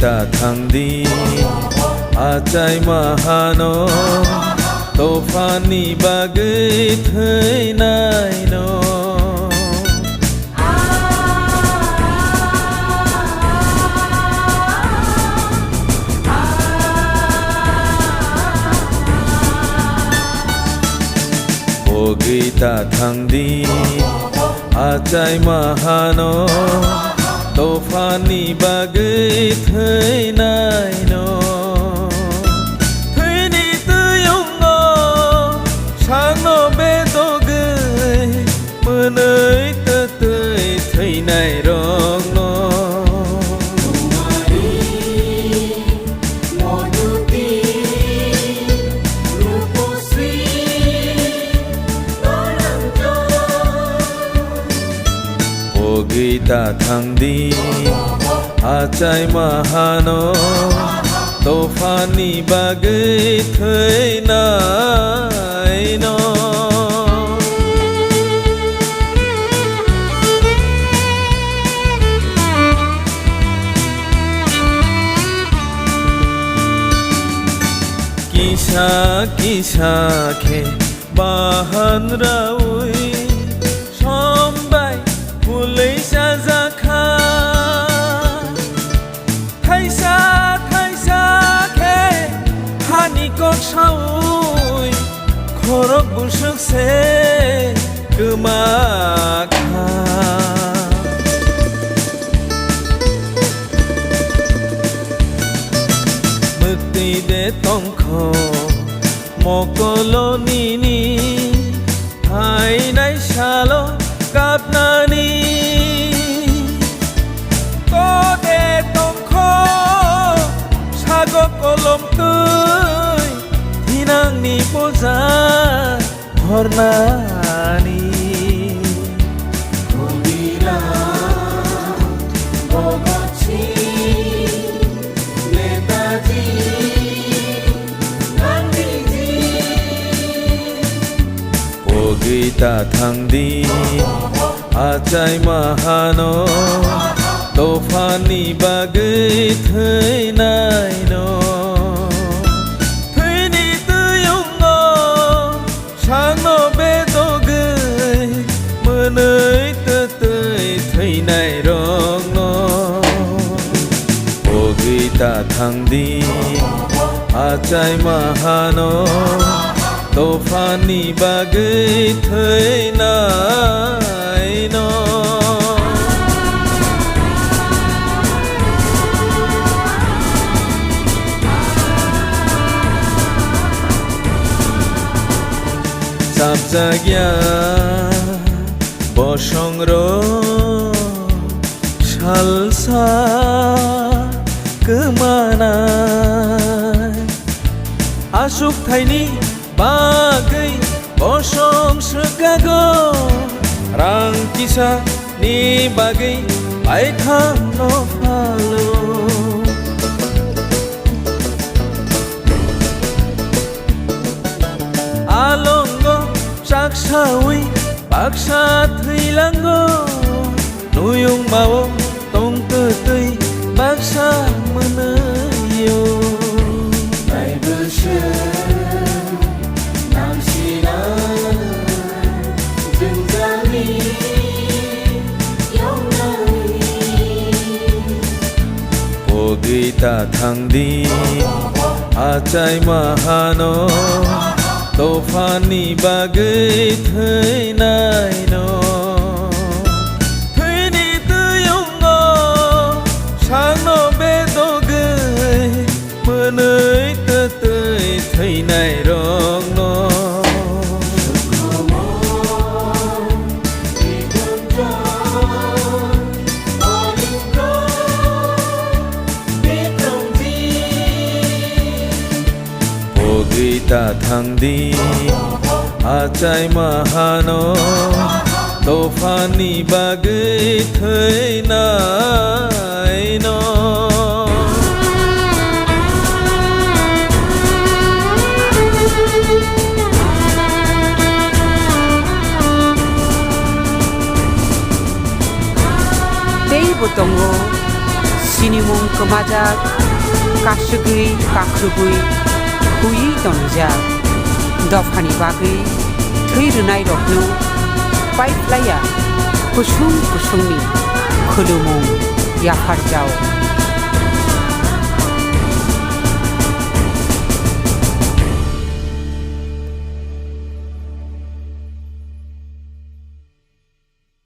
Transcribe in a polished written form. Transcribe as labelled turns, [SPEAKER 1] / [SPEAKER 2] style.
[SPEAKER 1] ta thang đi achai mahano tofani bagai thai nai no bogi ta thang đi achai mahano tofani bagai thai nai no thai ni tư yong no sang no be to gai mưa nơi tơ tươi thai nai rong no ta thang đi achai mahano tofani bagai thai nai no kisha khe bahan raui sombai pulai sa kha thaisa khe hani ko saui khorok busuk se kema kha mukti de tongkho mokolo nini hai nai salo cáp nani có để tông khó sa có kolom tươi thì nang ni poza hornani kobira bogachi netaji gandhiji bogi ta thang đi achai mahano tofani bagai thai nai no thai ni tư yong no sang no be to gai mưa nơi tơ tươi thai nai rong no bogi ta thang đi achai mahano tofani bagai thai nai no sabjagya bosongro salsa kemanai asuk thaini bagai bosong segago rang kisa ni bagai pai tham no phalo alongo saksawi baksa thilango nuyung mau tong tư tươi baksa manayo dai bershe bogi ta thang đi achai mahano tofani bagai thai nai no thai ni tư yong no sang no be to gai mưa nơi tơ tươi thai nai rong no ta thang đi achai mahano tofani bagai thai nai no
[SPEAKER 2] Dei botongo Sinimung kemajak kasugui kakrugui huyi donjak dofani bagui thৈ rwnai rokno paiplaya kusung kusungni khulumung yafarjao